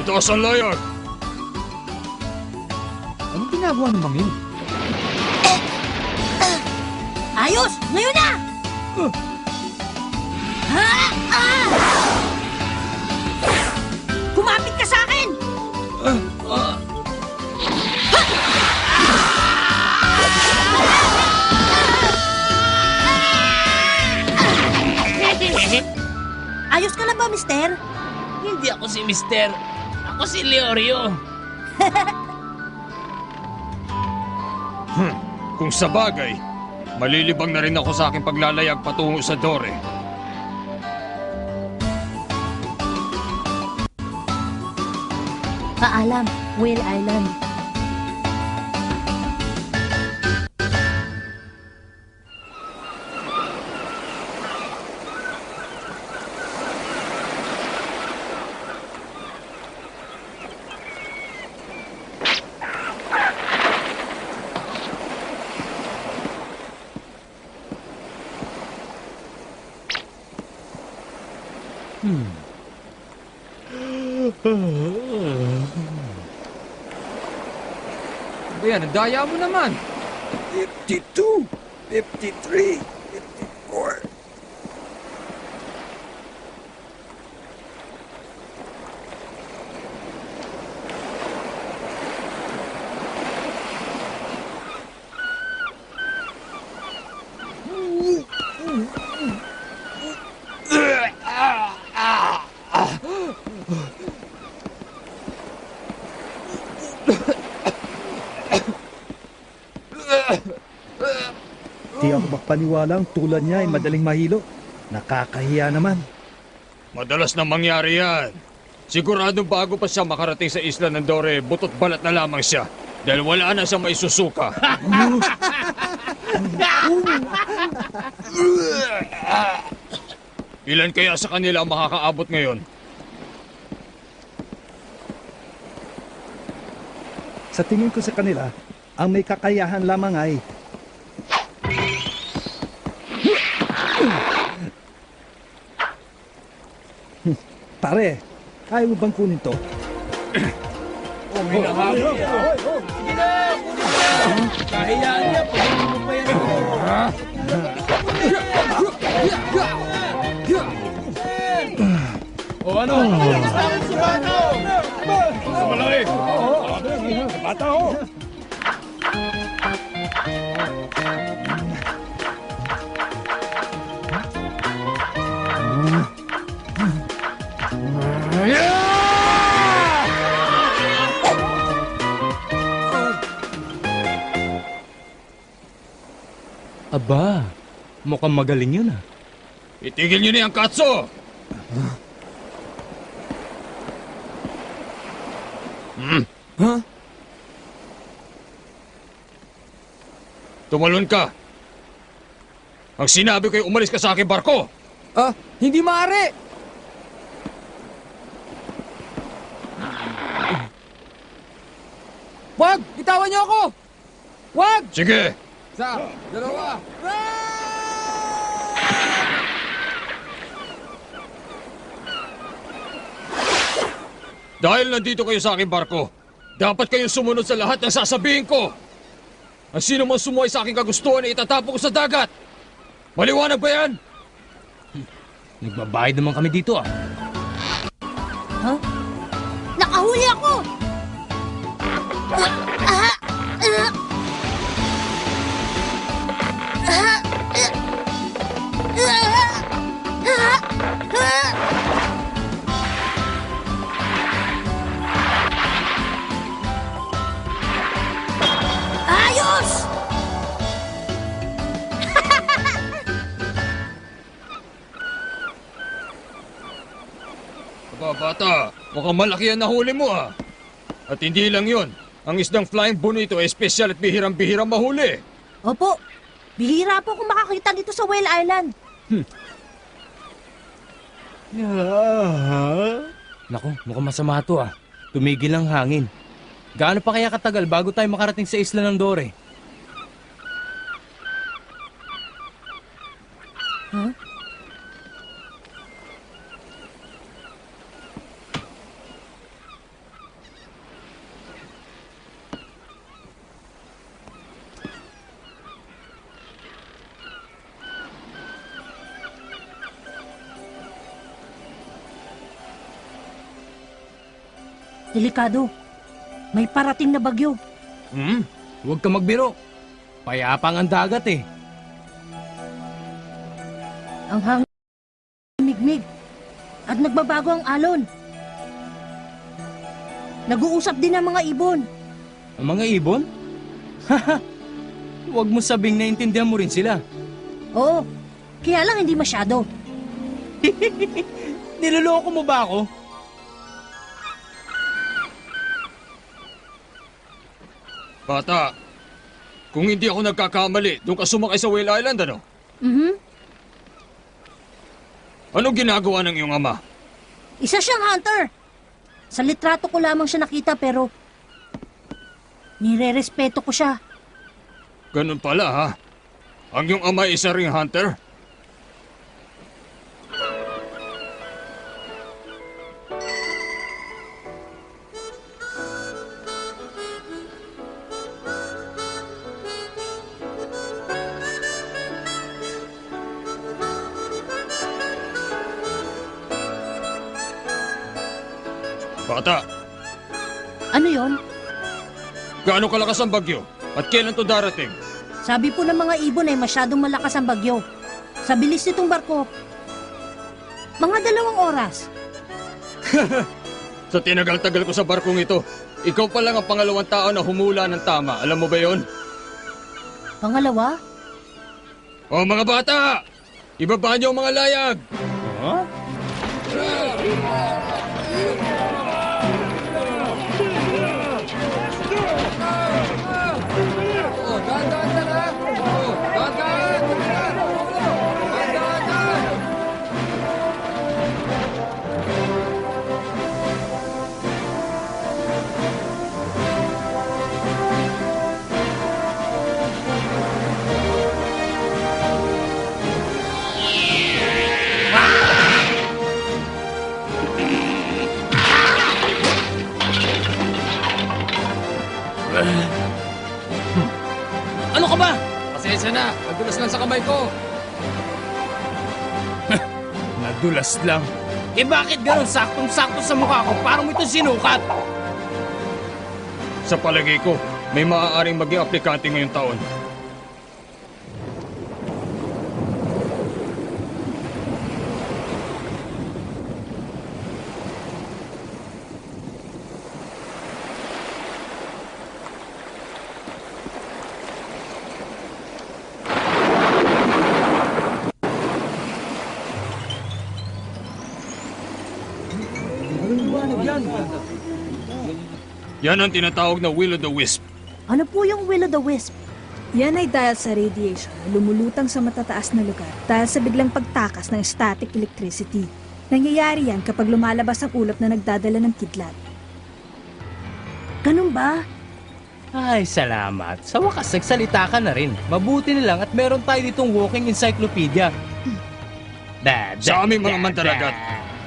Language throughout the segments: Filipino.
Mataas ang layag! Anong ginagawa ng mangin? Ayos! Ngayon na! Kumapit ka sa akin! Ayos ka na ba, mister? Hindi ako si Mister. Ako si Leorio. Kung sa bagay, malilibang na rin ako sa aking paglalayag patungo sa Dore. Paalam, Whale Island. Ayan, ang daya mo naman. 52, 53, 54. Di ako makapaniwalang tulad niya ay madaling mahilo. Nakakahiya naman. Madalas na mangyari yan. Siguradong bago pa siya makarating sa isla ng Dore, butot balat na lamang siya. Dahil wala na siyang maisusuka. Ilan kaya sa kanila ang makakaabot ngayon? Sa tingin ko sa kanila, ang may kakayahan lamang ay Pare, kaya mo bang kunin to? Kahiyaan niya, pwede mo pa yan. O ano? Si Bata! Malaki! Bata ho! Aba, mukhang magaling yun ah. Itigil niyo na yung katso! Ha? Tumalon ka! Ang sinabi ko'y umalis ka sa aking barko! Ah, hindi maaari! Wag! Bitawan niyo ako! Wag! Sige! Isa, dalawa! Dahil nandito kayo sa aking barko, dapat kayong sumunod sa lahat ng sasabihin ko! Ang sino man sumuway sa aking kagustuhan ay itatapo ko sa dagat! Maliwanag ba yan? Nagbabayad naman kami dito ah. Nakahuli ako! Ayos! Aba, bata, mukhang malaki ang nahuli mo ah. At hindi lang yun, ang isdang flying bonito ay espesyal at bihirang-bihirang mahuli. Opo, bihira po kung makakita dito sa Whale Island. Naku, mukhang masama to ah. Tumigil ang hangin. Gaano pa kaya katagal bago tayo makarating sa isla ng Dore? Delikado. May parating na bagyo. Huwag ka magbiro. Payapang ang dagat eh. Ang hangin migmig. At nagbabago ang alon. Nag-uusap din ang mga ibon. Ang mga ibon? Haha, huwag mo sabing naintindihan mo rin sila. Oo, kaya lang hindi masyado. Niloloko mo ba ako? Bata, kung hindi ako nagkakamali, doon ka sumakay sa Whale Island, ano? Mhm. Anong ginagawa ng iyong ama? Isa siyang hunter. Sa litrato ko lamang siya nakita pero nire-respeto ko siya. Ganun pala, ha? Ang iyong ama ay isa ring hunter? Bata, Ano yon? gaano kalakas ang bagyo? At kailan to darating? Sabi po ng mga ibon ay masyadong malakas ang bagyo. Sa bilis nitong barko, mga 2 oras. Sa tinagal-tagal ko sa barkong ito, ikaw pa lang ang pangalawang tao na humula ng tama. Alam mo ba yon? Pangalawa, O mga bata! Ibaba niyo ang mga layag! Huh? Ano ka ba? Pasensya na, nadulas lang sa kamay ko. Nadulas lang. Eh bakit ganun saktong-sakto sa mukha ko? Parang mo ito sinukat. Sa palagay ko, may maaaring maging aplikante ngayong taon. Yan ang tinatawag na will-o'-the-wisp. ano po yung will-o'-the-wisp? Yan ay dahil sa radiation na lumulutang sa matataas na lugar dahil sa biglang pagtakas ng static electricity. Nangyayari yan kapag lumalabas ang ulap na nagdadala ng kidlat. Ganun ba? Ay, salamat. Sa wakas, nagsalita ka na rin. Mabuti na lang at meron tayo ditong walking encyclopedia. Sa aming mga mandaragat,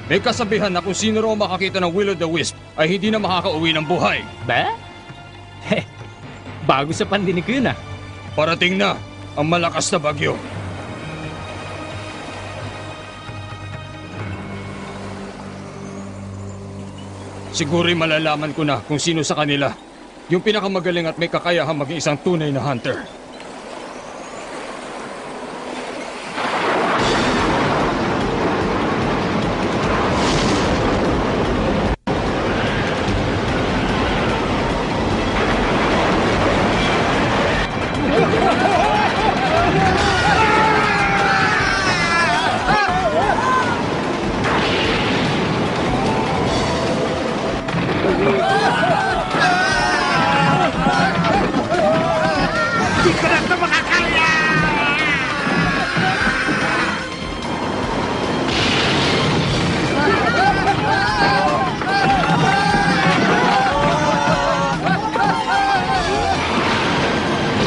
may kasabihan na kung sino raw makakita ng will-o'-the-wisp ay hindi na makakauwi ng buhay. Ba? Heh, bago sa pandinig ko yun ah. Parating na ang malakas na bagyo. Siguro'y malalaman ko na kung sino sa kanila yung pinakamagaling at may kakayahang maging isang tunay na hunter.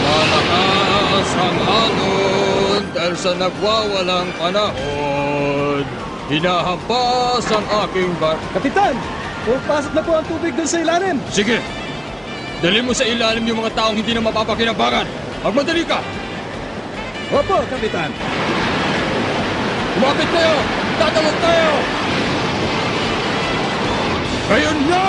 Malakas ang alon dahil sa nagwawalang panahon. Hinahampas ang aking bar... Kapitan! Pumapasok na po ang tubig doon sa ilalim! Sige! Dali mo sa ilalim yung mga taong hindi na mapapakinabangan. Magmadali ka! Opo, Kapitan! Kumapit kayo! Tatawag tayo! Ngayon na!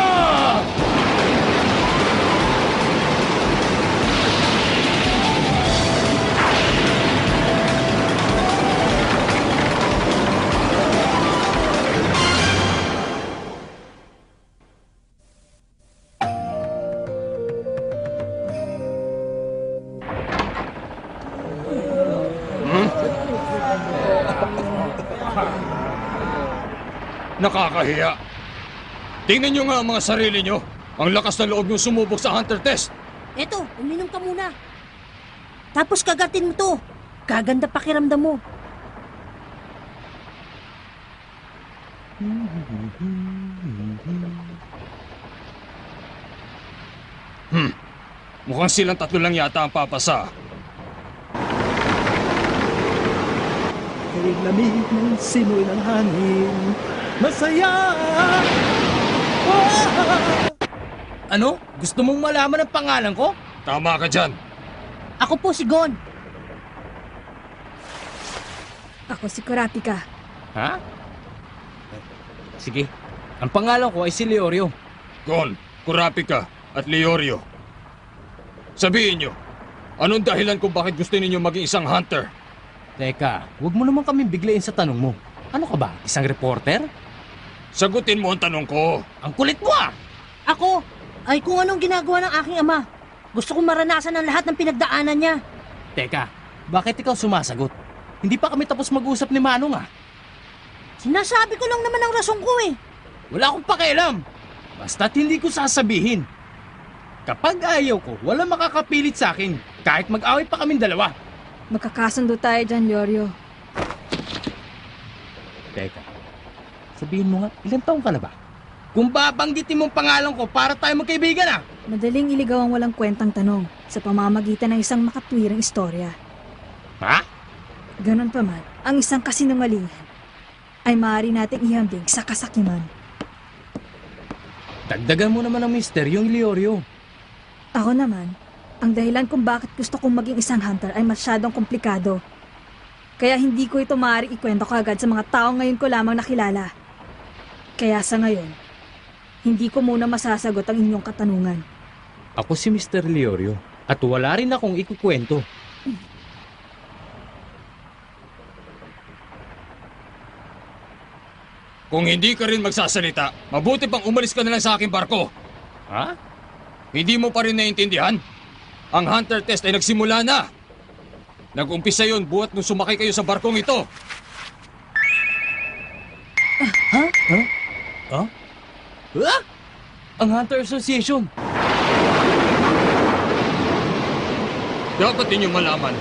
Nakakahiya. Tingnan nyo nga ang mga sarili nyo. Ang lakas na loob nyo sumubok sa hunter test. Eto, uminom ka muna. Tapos kagatin mo to. Gaganda pakiramdam mo. Mukhang silang tatlo lang yata ang papasa. Kay lamig ng simoy ng hangin, masaya! Ano? Gusto mong malaman ang pangalan ko? Tama ka dyan. Ako po si Gon. Ako si Kurapika. Ha? Sige. Ang pangalan ko ay si Leorio. Gon, Kurapika at Leorio. Sabihin nyo, anong dahilan kung bakit gusto ninyo maging isang hunter? Teka, huwag mo naman kami biglayin sa tanong mo. Ano ka ba? Isang reporter? Sagutin mo ang tanong ko. Ang kulit mo ah! Ako ay kung anong ginagawa ng aking ama. Gusto kong maranasan ang lahat ng pinagdaanan niya. Teka, bakit ikaw sumasagot? Hindi pa kami tapos mag-usap ni Manong ah. Sinasabi ko lang naman ang rason ko eh. Wala akong pakialam. Basta't hindi ko sasabihin. Kapag ayaw ko, wala makakapilit sa akin. Kahit mag-away pa kaming dalawa. Magkakasundo tayo dyan, Leorio. Teka, sabihin mo nga, ilang taong ka na ba? Kung babanggitin mong pangalan ko para tayo magkaibigan ah! Madaling iligaw ang walang kwentang tanong sa pamamagitan ng isang makatwirang istorya. Ha? Ganon pa man, ang isang kasinungalingan ay maaari nating ihambing sa kasakiman. Dagdagan mo naman ang misteryong Leorio. Ako naman, ang dahilan kung bakit gusto kong maging isang hunter ay masyadong komplikado. Kaya hindi ko ito maaari ikwento kaagad sa mga tao ngayon ko lamang nakilala. Kaya sa ngayon, hindi ko muna masasagot ang inyong katanungan. Ako si Mr. Leorio at wala rin akong ikukwento. Kung hindi ka rin magsasalita, mabuti pang umalis ka na lang sa aking barko. Ha? Hindi mo pa rin naiintindihan? Ang hunter test ay nagsimula na. Nag-umpisa yun buhat nung sumakay kayo sa barkong ito. Ha? Ang Hunter Association. Dapat ninyong malaman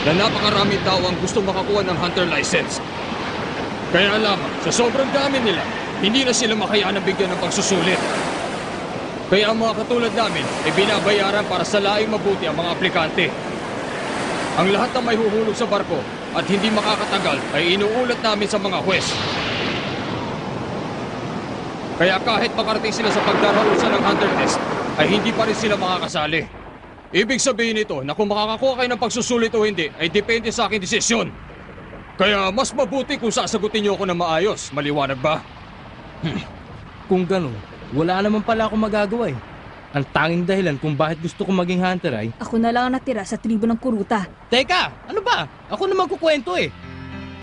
na napakaraming tao ang gusto makakuha ng hunter license. Kaya lamang, sa sobrang dami nila, hindi na sila makayanang bigyan ng pagsusulit. Kaya ang mga katulad namin ay binabayaran para sa laing mabuti ang mga aplikante. Ang lahat na may huhulog sa barko at hindi makakatagal ay inuulat namin sa mga huwes. Kaya kahit makarating sila sa pagdarahusan ng hunter test, ay hindi pa rin sila makakasali. Ibig sabihin nito na kung makakakuha kayo ng pagsusulit o hindi ay depende sa aking desisyon. Kaya mas mabuti kung sasagutin niyo ako na maayos. Maliwanag ba? Kung ganun, wala naman pala akong magagawa eh. Ang tanging dahilan kung bakit gusto kong maging hunter ay... Ako na lang ang natira sa tribo ng Kuruta. Teka, ano ba? Ako naman kukwento eh.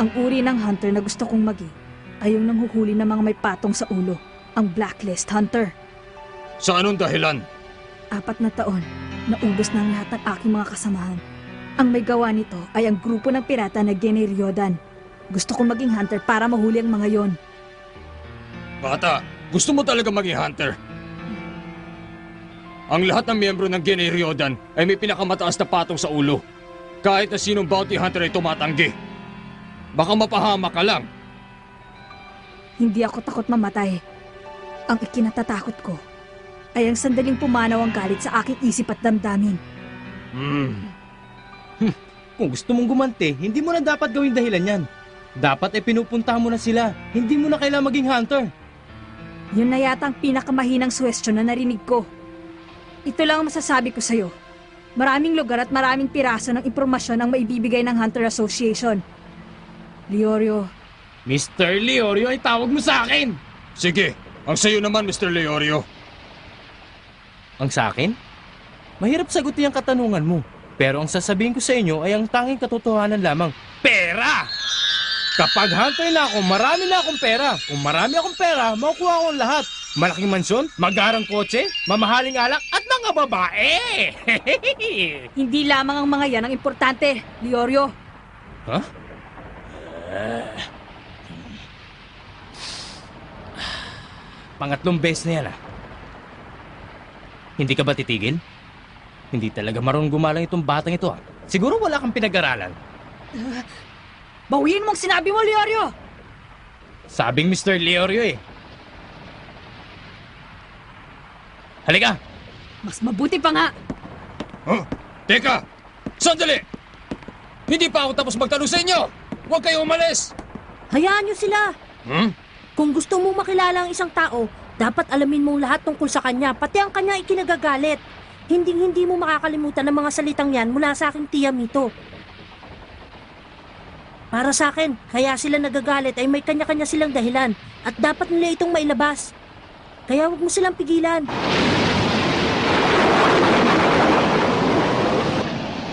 Ang uri ng hunter na gusto kong maging ay yung nanghuhuli ng mga may patong sa ulo. Ang Blacklist Hunter. Sa anong dahilan? 4 na taon, naubos na ang lahat ng aking mga kasamahan. Ang may gawa nito ay ang grupo ng pirata na Gene Ryodan. Gusto kong maging hunter para mahuli ang mga yon. Bata, gusto mo talaga maging hunter? Ang lahat ng miyembro ng Gene Ryodan ay may pinakamataas na patong sa ulo. Kahit na sinong bounty hunter ay tumatanggi. Baka mapahama ka lang. Hindi ako takot mamatay. Ang ikinatatakot ko ay ang sandaling pumanaw ang galit sa aking isip at damdamin. Kung gusto mong gumanti, hindi mo na dapat gawing dahilan yan. Dapat ay pinupuntahan mo na sila. Hindi mo na kailangang maging hunter. Yun na yata ang pinakamahinang suwestyon na narinig ko. Ito lang ang masasabi ko sa'yo. Maraming lugar at maraming piraso ng impormasyon ang maibibigay ng Hunter Association. Leorio, Mr. Leorio ay tawag mo sa akin! Sige, ang sayo naman, Mr. Leorio. Ang sa akin? Mahirap sagutin ang katanungan mo. Pero ang sasabihin ko sa inyo ay ang tanging katotohanan lamang. Pera! Kapag hunter na ako, marami na akong pera. Kung marami akong pera, makukuha ko ang lahat. Malaking mansyon, magarang kotse, mamahaling alak, at mga babae! hindi lamang ang mga yan ang importante, Leorio. Ha? Pangatlong beses na yan Hindi ka ba titigil? Hindi talaga marunong gumalang itong batang ito Siguro wala kang pinag-aralan. Bawiin mong sinabi mo, Leorio! Sabing Mr. Leorio Halika! Mas mabuti pa nga! Huh? Teka! Sandali! Hindi pa ako tapos magtanong sa inyo! Huwag kayong umalis! Hayaan niyo sila. Hmm? Kung gusto mong makilala ang isang tao, dapat alamin mong lahat tungkol sa kanya, pati ang kanya ikinagagalit. Hindi mo makakalimutan ang mga salitang yan mula sa aking tiya Mito. Para sa akin, kaya sila nagagalit ay may kanya-kanya silang dahilan at dapat nila itong mailabas. Kaya huwag mo silang pigilan.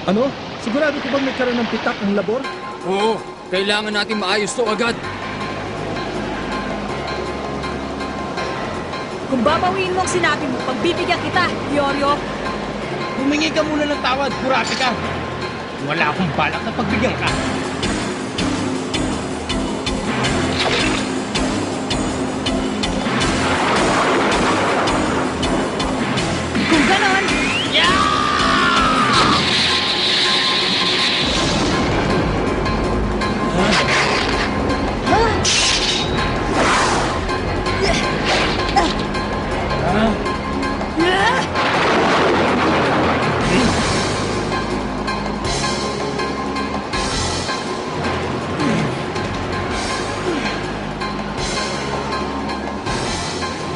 Ano? Sigurado ko bang may karoon ng pitak ang labor? Oo, kailangan natin maayos to agad. Kung babawiin mo ang sinabi mo, pagbibigyan kita, Leorio! Humingi ka muna ng tawad, Kurapika! Wala akong balak na pagbigyan ka! Kung ganon,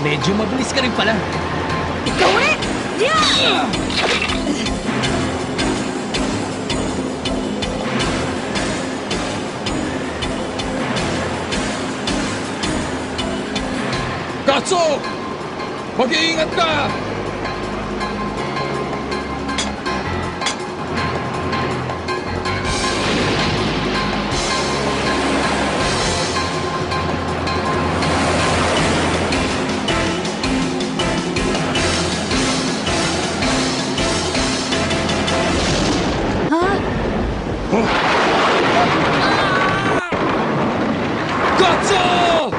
Medyo mabilis ka rin pala. ikaw ulit! Yeah! Katso! Mag-iingat ka! Katso!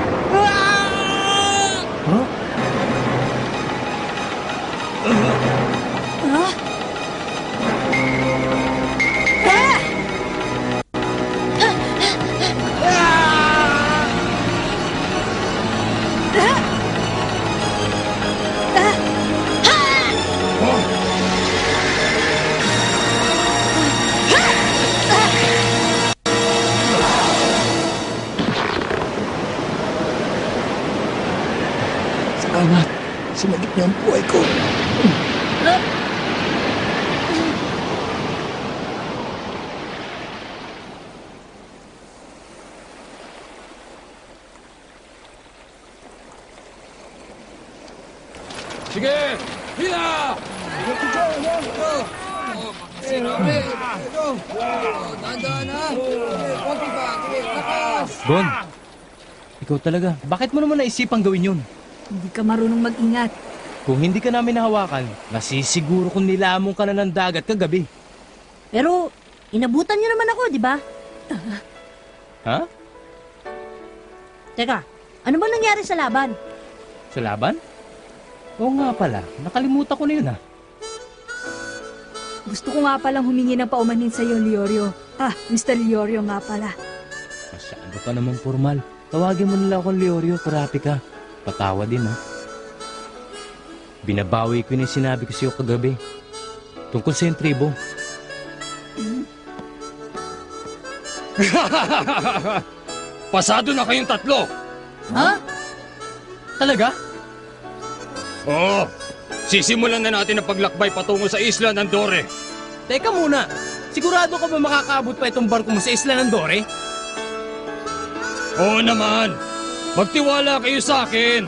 Salamat. Sinagip niyo ang buhay ko. Sige! Hila! Bon, ikaw talaga. Bakit mo naman naisipang gawin yun? Hindi ka marunong mag-ingat. Kung hindi ka namin nahawakan, nasisiguro kung nilamong ka na ng dagat kagabi. Pero, inabutan niyo naman ako, di ba? Ha? Teka, ano ba nangyari sa laban? Sa laban? Oo nga pala, nakalimutan ko na yun Gusto ko nga palang humingi ng paumanhin sa iyo, Leorio. Mr. Leorio nga pala. Masyado ka naman formal. Tawagin mo nila akong Leorio, Kurapika. Patawa din Binabawi ko yung sinabi ko sa iyo kagabi. Tungkol sa yung tribo. Pasado na kayong tatlo! Ha? Talaga? Oo! Sisimulan na natin ang paglakbay patungo sa isla ng Dore. Teka muna, sigurado ka ba makakaabot pa itong barko mo sa isla ng Dore? Oo naman! Magtiwala kayo sa akin!